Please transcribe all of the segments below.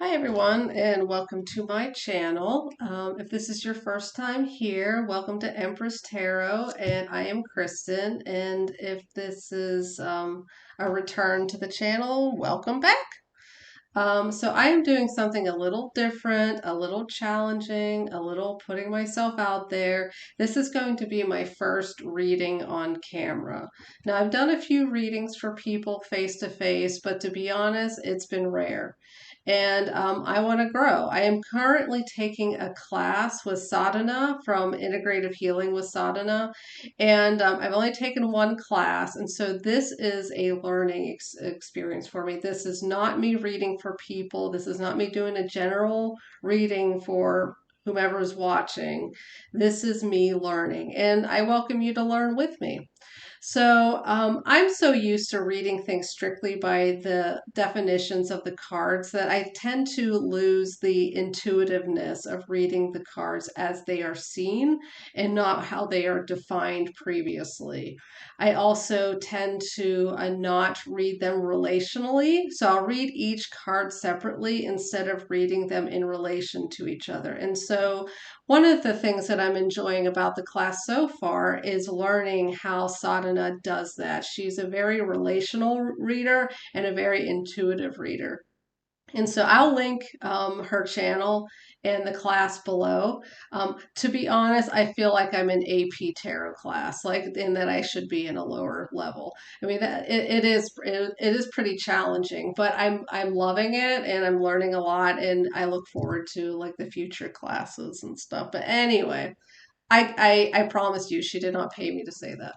Hi everyone, and welcome to my channel. If this is your first time here, welcome to Empress Tarot, and I am Kristen. And if this is a return to the channel, welcome back. So I am doing something a little different, a little challenging, a little putting myself out there. This is going to be my first reading on camera. Now, I've done a few readings for people face to face, but to be honest, it's been rare. And I want to grow. I am currently taking a class with Sadhana from Integrative Healing with Sadhana, and I've only taken one class, and so this is a learning experience for me. This is not me reading for people. This is not me doing a general reading for whomever is watching. This is me learning, and I welcome you to learn with me. So I'm so used to reading things strictly by the definitions of the cards that I tend to lose the intuitiveness of reading the cards as they are seen and not how they are defined previously. I also tend to not read them relationally. So I'll read each card separately instead of reading them in relation to each other. And so one of the things that I'm enjoying about the class so far is learning how Sadhana does that. She's a very relational reader and a very intuitive reader. And so I'll link her channel in the class below. To be honest, I feel like I'm in AP tarot class, like in that I should be in a lower level. I mean, it is pretty challenging, but I'm loving it and I'm learning a lot, and I look forward to like the future classes and stuff. But anyway, I promise you, she did not pay me to say that.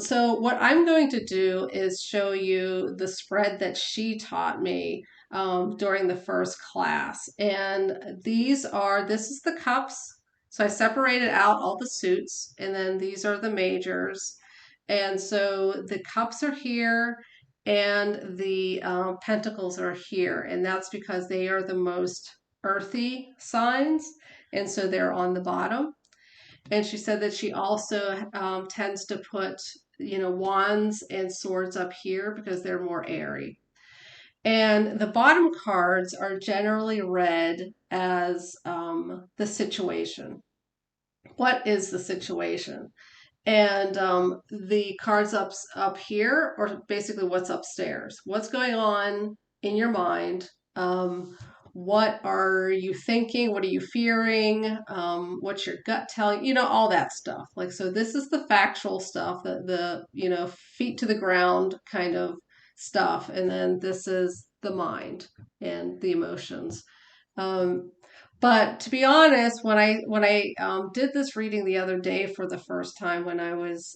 So what I'm going to do is show you the spread that she taught me during the first class. And this is the cups. So I separated out all the suits, and then these are the majors. And so the cups are here, and the pentacles are here. And that's because they are the most earthy signs. And so they're on the bottom. And she said that she also tends to put, wands and swords up here because they're more airy. And the bottom cards are generally read as the situation. What is the situation? And the cards up here are basically what's upstairs. What's going on in your mind? What are you thinking? What are you fearing? What's your gut telling? All that stuff. Like, so this is the factual stuff, the feet to the ground kind of stuff. And then this is the mind and the emotions. Um, but to be honest, when I did this reading the other day for the first time, when I was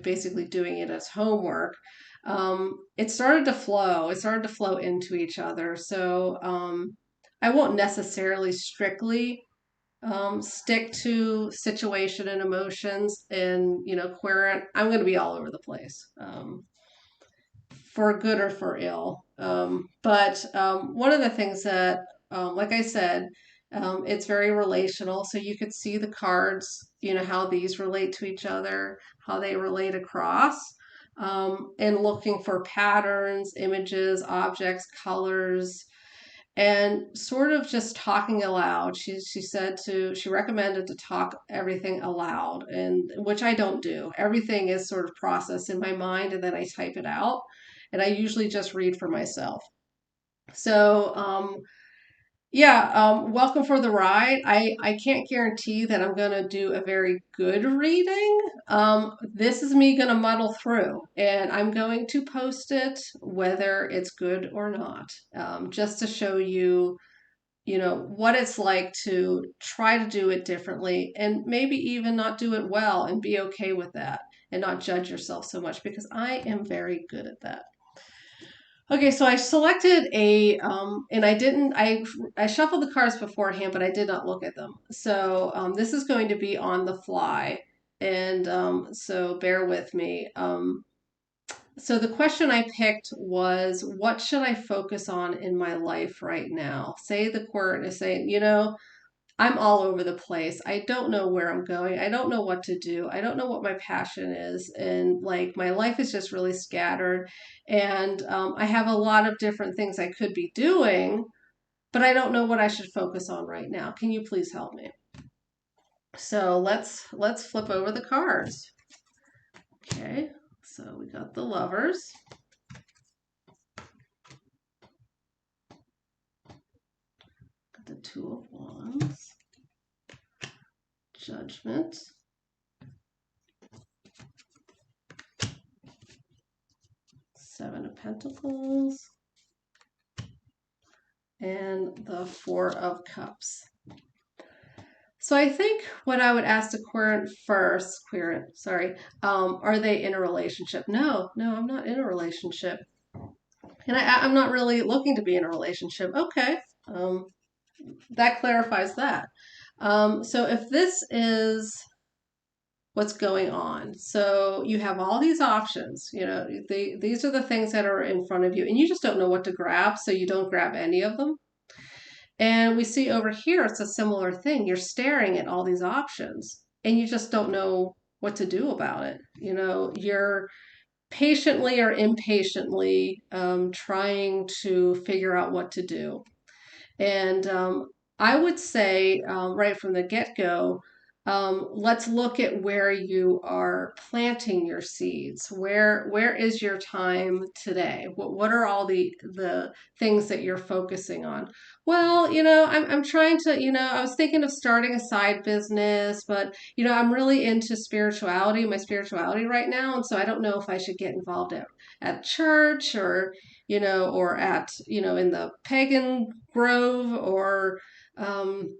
basically doing it as homework, it started to flow. It started to flow into each other. So I won't necessarily strictly stick to situation and emotions and querent. I'm going to be all over the place. For good or for ill. But one of the things that, like I said, it's very relational. So you could see the cards, how these relate to each other, how they relate across, and looking for patterns, images, objects, colors, and sort of just talking aloud. She recommended to talk everything aloud, and which I don't do. Everything is sort of processed in my mind and then I type it out. And I usually just read for myself. So yeah, welcome for the ride. I can't guarantee that I'm going to do a very good reading. This is me going to muddle through, and I'm going to post it whether it's good or not, just to show you, what it's like to try to do it differently and maybe even not do it well and be okay with that and not judge yourself so much because I am very good at that. Okay, so I selected and I shuffled the cards beforehand, but I did not look at them. So this is going to be on the fly, and so bear with me. So the question I picked was, what should I focus on in my life right now? Say the querent is saying, I'm all over the place. I don't know where I'm going. I don't know what to do. I don't know what my passion is. And like my life is just really scattered. And I have a lot of different things I could be doing, but I don't know what I should focus on right now. Can you please help me? So let's flip over the cards. Okay, so we got the Lovers. Got the Two of Wands. Judgment. Seven of Pentacles. And the Four of Cups. So I think what I would ask the querent, sorry, are they in a relationship? No, I'm not in a relationship. And I'm not really looking to be in a relationship. Okay, that clarifies that. So if this is what's going on, so you have all these options, these are the things that are in front of you, and you just don't know what to grab, so you don't grab any of them. And we see over here, it's a similar thing. You're staring at all these options and you just don't know what to do about it. You're patiently or impatiently trying to figure out what to do. And I would say right from the get-go, let's look at where you are planting your seeds. Where is your time today? What are all the things that you're focusing on? Well, I'm trying to, I was thinking of starting a side business, but I'm really into my spirituality right now, and so I don't know if I should get involved at church or at, in the pagan grove um,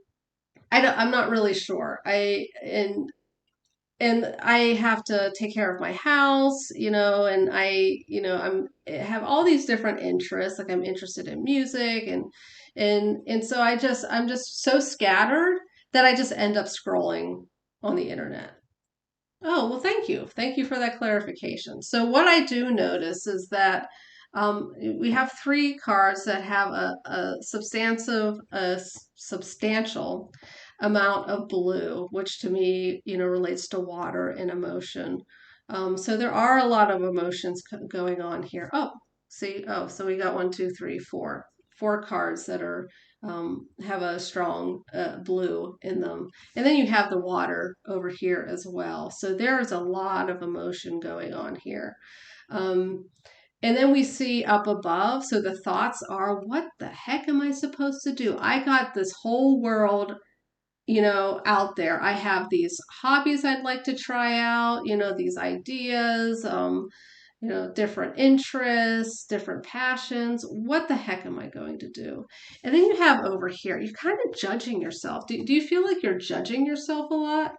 I'm not really sure. And I have to take care of my house, and I have all these different interests. Like I'm interested in music and so I'm just so scattered that I just end up scrolling on the internet. Oh, well, thank you. Thank you for that clarification. So what I do notice is that we have three cards that have substantial amount of blue, which to me, relates to water and emotion. So there are a lot of emotions going on here. Oh, see, so we got one, two, three, four cards that have a strong blue in them. And then you have the water over here as well. So there's a lot of emotion going on here. Um, and then we see up above, so the thoughts are, what the heck am I supposed to do? I got this whole world, out there. I have these hobbies I'd like to try out, these ideas, different interests, different passions. What the heck am I going to do? And then you have over here, you're kind of judging yourself. Do you feel like you're judging yourself a lot?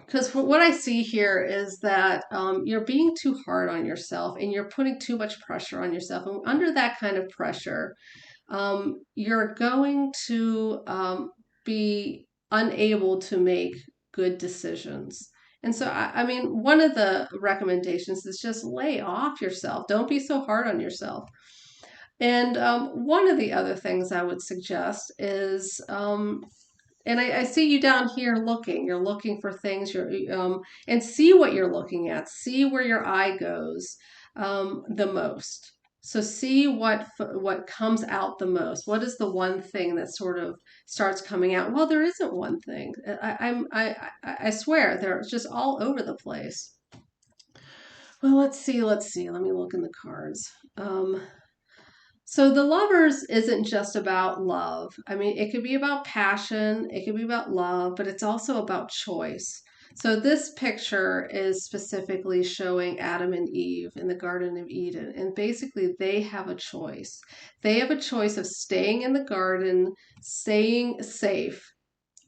Because what I see here is that you're being too hard on yourself and you're putting too much pressure on yourself. And under that kind of pressure, you're going to be unable to make good decisions. And so, I mean, one of the recommendations is just lay off yourself. Don't be so hard on yourself. And one of the other things I would suggest is, and I see you down here looking. You're looking for things. And see what you're looking at. See where your eye goes the most. So see what comes out the most. What is the one thing that sort of starts coming out? Well, there isn't one thing. I swear they're just all over the place. Well, let's see. Let me look in the cards. So the Lovers isn't just about love. I mean, it could be about passion, it could be about love, but it's also about choice. So this picture is specifically showing Adam and Eve in the Garden of Eden. And basically they have a choice. They have a choice of staying in the garden, staying safe,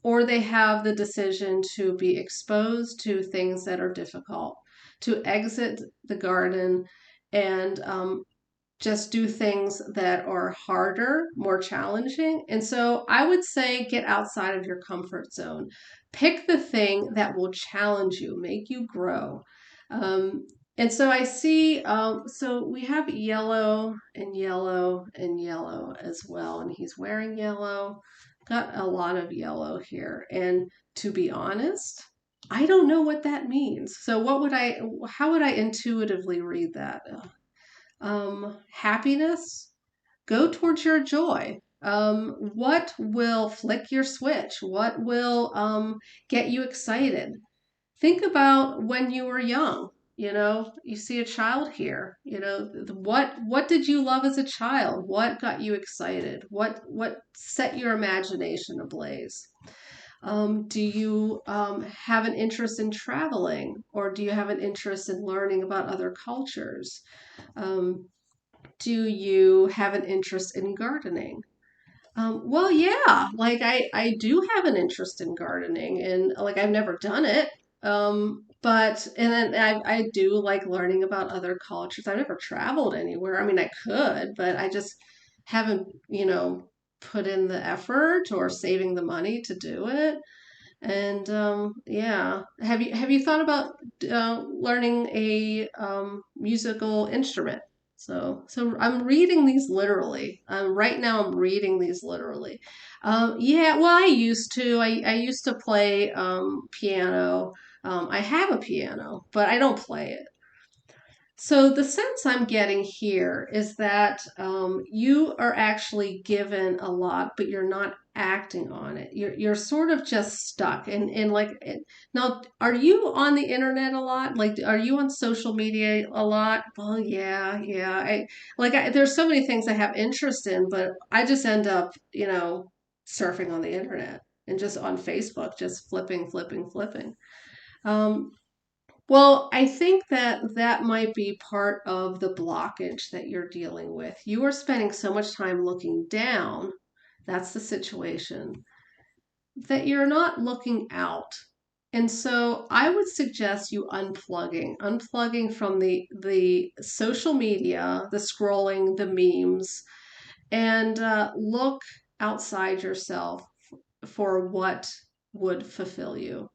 or they have the decision to be exposed to things that are difficult, to exit the garden and just do things that are harder, more challenging. And so I would say get outside of your comfort zone. Pick the thing that will challenge you, make you grow. And so I see, so we have yellow and yellow and yellow as well. And he's wearing yellow. got a lot of yellow here. And to be honest, I don't know what that means. So how would I intuitively read that? Happiness, go towards your joy. What will flick your switch? What will get you excited? Think about when you were young. You see a child here. What did you love as a child? What got you excited? What set your imagination ablaze? Do you have an interest in traveling, or do you have an interest in learning about other cultures? Um, do you have an interest in gardening? Well, yeah, like I do have an interest in gardening, and like I've never done it. But and then I do like learning about other cultures. I've never traveled anywhere. I mean, I could, but I just haven't, put in the effort or saving the money to do it. And yeah, have you thought about learning a musical instrument? So I'm reading these literally. Right now, I'm reading these literally. Yeah, well, I used to. I used to play piano. I have a piano, but I don't play it. So the sense I'm getting here is that you are actually given a lot, but you're not acting on it. You're sort of just stuck. And like now, are you on the internet a lot? Like, are you on social media a lot? Well, yeah, yeah. There's so many things I have interest in, but I just end up, surfing on the internet and just on Facebook, just flipping, flipping, flipping. Um, well, I think that that might be part of the blockage that you're dealing with. You are spending so much time looking down, that's the situation, that you're not looking out. And so I would suggest you unplugging from the social media, the scrolling, the memes, and look outside yourself for what would fulfill you.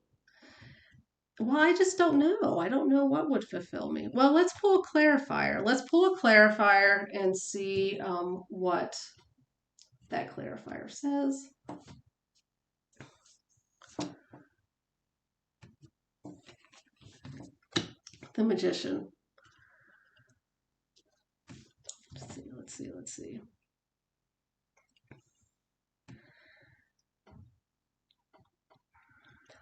Well, I just don't know. I don't know what would fulfill me. Well, let's pull a clarifier. Let's pull a clarifier and see what that clarifier says. The magician. Let's see, let's see, let's see.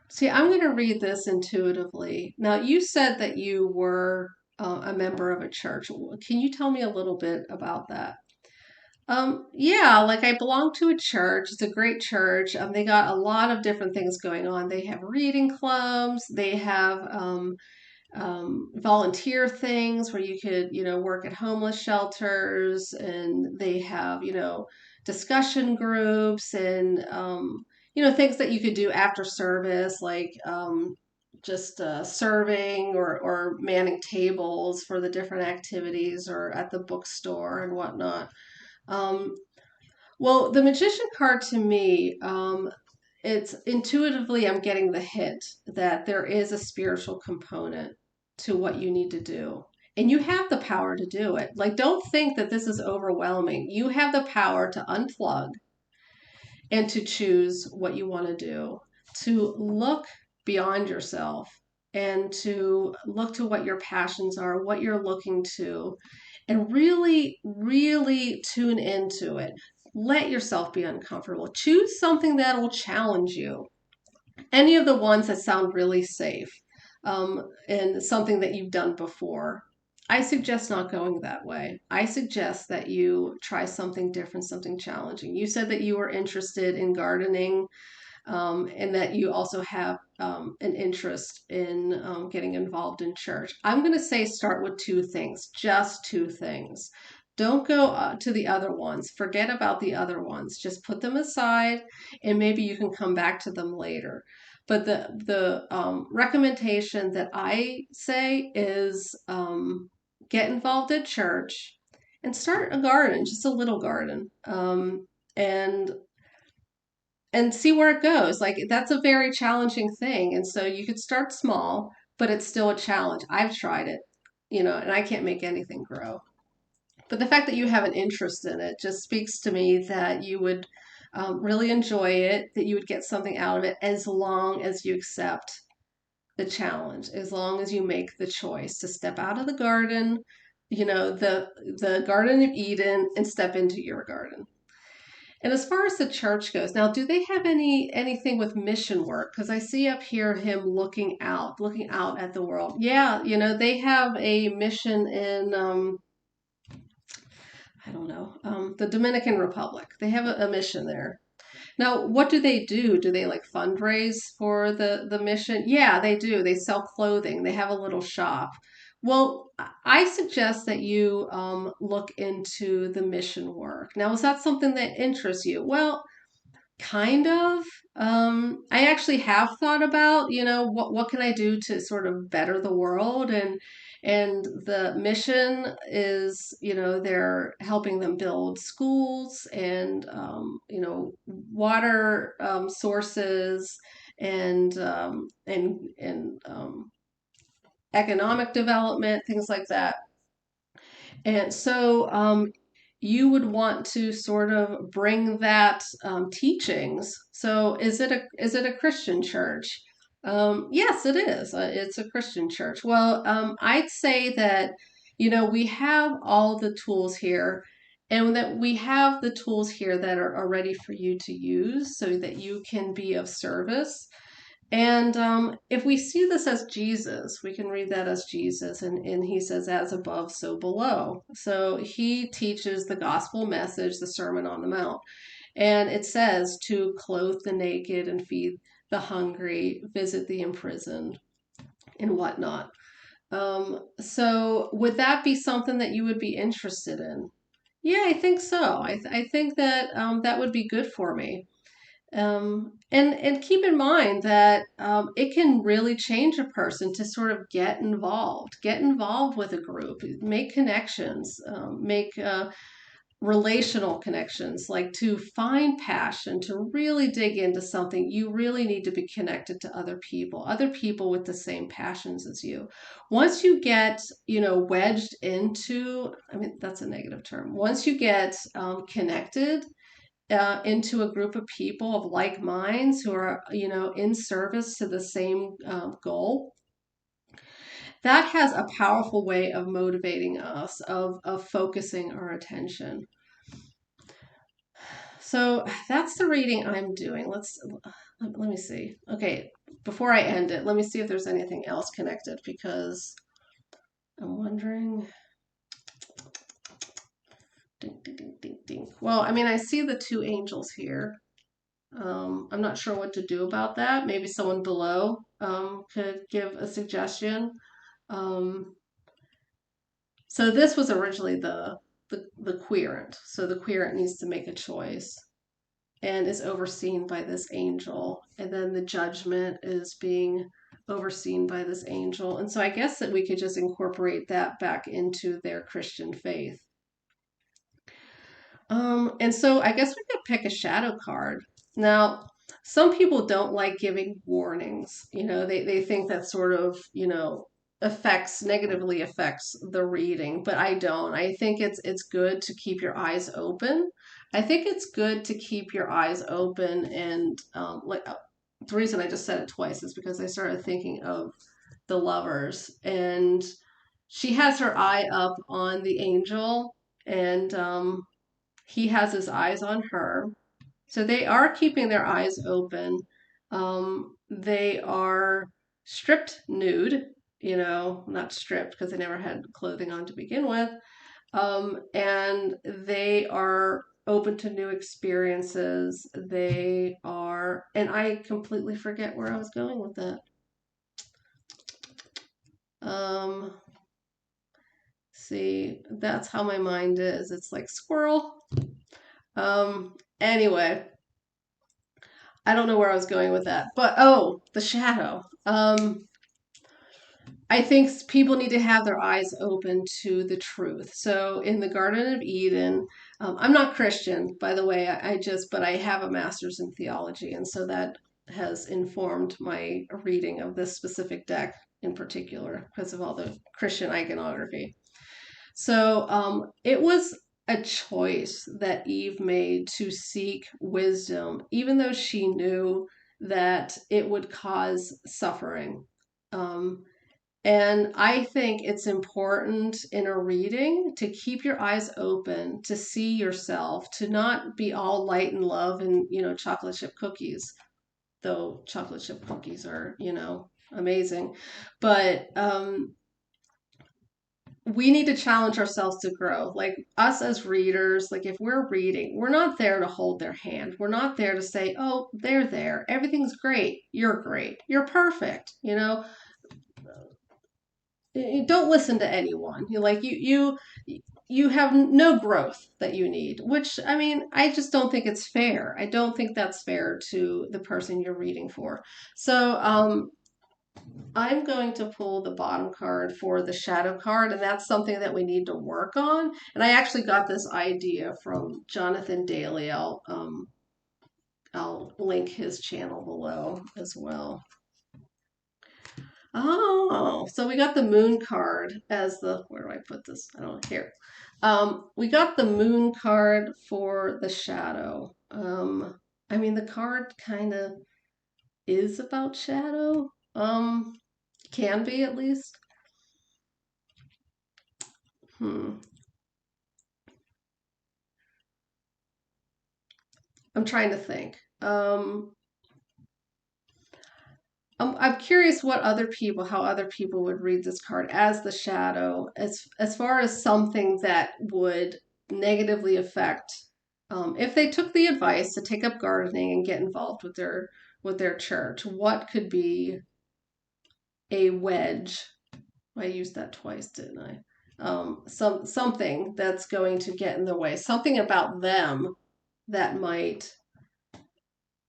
See, I'm going to read this intuitively. Now, you said that you were a member of a church. Can you tell me a little bit about that? Yeah, like I belong to a church. It's a great church. They got a lot of different things going on. They have reading clubs. They have volunteer things where you could, work at homeless shelters, and they have, discussion groups and, things that you could do after service, like just serving or manning tables for the different activities or at the bookstore and whatnot. Um, well, the magician card to me, it's intuitively I'm getting the hint that there is a spiritual component to what you need to do. And you have the power to do it. Like, don't think that this is overwhelming. You have the power to unplug and to choose what you want to do, to look beyond yourself and to look to what your passions are, what you're looking to, and really, really tune into it. Let yourself be uncomfortable. Choose something that will challenge you. Any of the ones that sound really safe, and something that you've done before. I suggest not going that way. I suggest that you try something different, something challenging. You said that you were interested in gardening, and that you also have an interest in getting involved in church. I'm going to say start with two things, just two things. Don't go to the other ones. Forget about the other ones. Just put them aside, and maybe you can come back to them later. But the recommendation that I say is get involved at church and start a garden, just a little garden, and see where it goes. Like that's a very challenging thing. And so you could start small, but it's still a challenge. I've tried it, and I can't make anything grow. But the fact that you have an interest in it just speaks to me that you would really enjoy it, that you would get something out of it as long as you accept the challenge, as long as you make the choice to step out of the garden, the Garden of Eden, and step into your garden. And as far as the church goes, now, do they have anything with mission work? Because I see up here him looking out at the world. Yeah, they have a mission in I don't know, the Dominican Republic. They have a mission there. Now, what do they do? Do they like fundraise for the mission? Yeah, they do. They sell clothing. They have a little shop. Well, I suggest that you look into the mission work. Now, is that something that interests you? Well, kind of. I actually have thought about, what can I do to sort of better the world, and the mission is, they're helping them build schools and water sources and economic development, things like that. And so you would want to sort of bring that teachings. So is it a Christian church? Yes, it is. It's a Christian church. Well, I'd say that we have all the tools here, and that we have the tools here that are ready for you to use, so that you can be of service. And if we see this as Jesus, we can read that as Jesus, and he says, as above, so below. So he teaches the gospel message, the Sermon on the Mount. And it says to clothe the naked and feed the hungry, visit the imprisoned, and whatnot. So would that be something that you would be interested in? Yeah, I think so. I think that that would be good for me. And keep in mind that it can really change a person to sort of get involved with a group, make connections, make relational connections, like to find passion, to really dig into something. You really need to be connected to other people with the same passions as you. Once you get, wedged into, I mean, that's a negative term. Once you get connected into a group of people of like minds who are, in service to the same goal, that has a powerful way of motivating us, of focusing our attention. So that's the reading I'm doing. Let me see. Okay, before I end it, let me see if there's anything else connected, because I'm wondering. Ding, ding, ding, ding, ding. Well, I mean, I see the two angels here. I'm not sure what to do about that. Maybe someone below could give a suggestion. Um, so this was originally the querent. So the querent needs to make a choice and is overseen by this angel. And then the judgment is being overseen by this angel. And so I guess that we could just incorporate that back into their Christian faith. And so I guess we could pick a shadow card. Now, some people don't like giving warnings. They think that sort of, negatively affects the reading, but I don't. I think it's good to keep your eyes open. I think it's good to keep your eyes open, and the reason I just said it twice is because I started thinking of the lovers, and she has her eye up on the angel, and he has his eyes on her. So they are keeping their eyes open. They are stripped nude, not stripped because they never had clothing on to begin with. And they are open to new experiences. They are, and I completely forget where I was going with that. Um, See, that's how my mind is. It's like squirrel. Anyway, I don't know where I was going with that, but oh, the shadow. I think people need to have their eyes open to the truth. So in the Garden of Eden, I'm not Christian, by the way. But I have a master's in theology, and so that has informed my reading of this specific deck in particular because of all the Christian iconography. So it was a choice that Eve made to seek wisdom, even though she knew that it would cause suffering. Um, and I think it's important in a reading to keep your eyes open, to see yourself, to not be all light and love and, chocolate chip cookies, though chocolate chip cookies are, amazing. But we need to challenge ourselves to grow. Like us as readers, like if we're reading, we're not there to hold their hand. We're not there to say, oh, they're there. Everything's great. You're great. You're perfect. You don't listen to anyone. You have no growth that you need, which I mean, I just don't think it's fair. I don't think that's fair to the person you're reading for. So, I'm going to pull the bottom card for the shadow card, and that's something that we need to work on. And I actually got this idea from Jonathan Daly. I'll link his channel below as well. Oh, so we got the moon card as where do I put this? I don't know, here. We got the moon card for the shadow. I mean, the card kind of is about shadow. Can be at least. Hmm. I'm trying to think. I'm curious how other people would read this card as the shadow, as far as something that would negatively affect, if they took the advice to take up gardening and get involved with their church. What could be a wedge? I used that twice, didn't I? Something that's going to get in the way. Something about them that might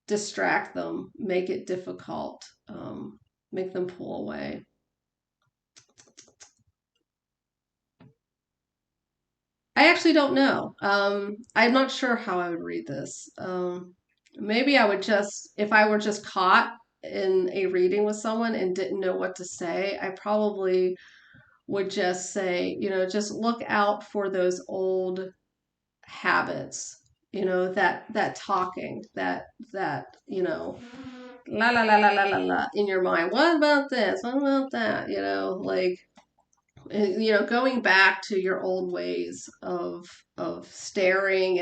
distract them, make it difficult, make them pull away. I actually don't know. I'm not sure how I would read this. Maybe I would just, if I were just caught in a reading with someone and didn't know what to say, I probably would just say, just look out for those old habits, that talking, that, la la la la la la la in your mind. What about this? What about that? Like going back to your old ways of staring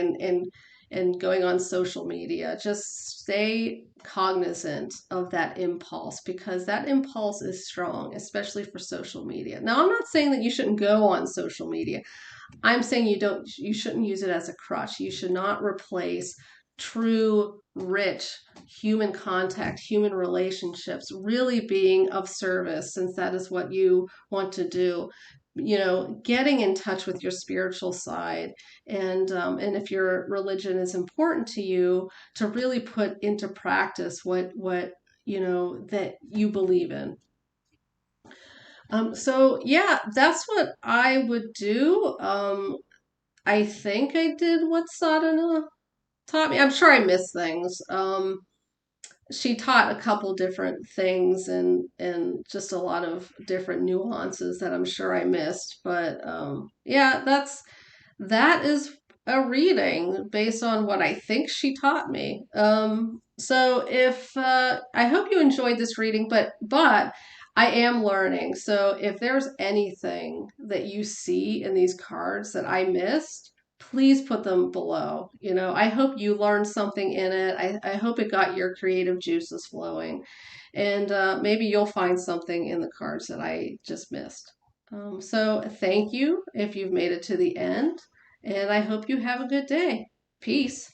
and going on social media. Just stay cognizant of that impulse, because that impulse is strong, especially for social media. Now, I'm not saying that you shouldn't go on social media. I'm saying you shouldn't use it as a crutch. You should not replace true, rich human contact, human relationships, really being of service, since that is what you want to do. Getting in touch with your spiritual side, and if your religion is important to you, to really put into practice what that you believe in. So yeah, that's what I would do. I think I did what Sadhana taught me. I'm sure I missed things. She taught a couple different things, and just a lot of different nuances that I'm sure I missed. But yeah, that is a reading based on what I think she taught me. So if I hope you enjoyed this reading, but I am learning. So if there's anything that you see in these cards that I missed, please put them below. I hope you learned something in it. I hope it got your creative juices flowing. And maybe you'll find something in the cards that I just missed. So thank you if you've made it to the end. And I hope you have a good day. Peace.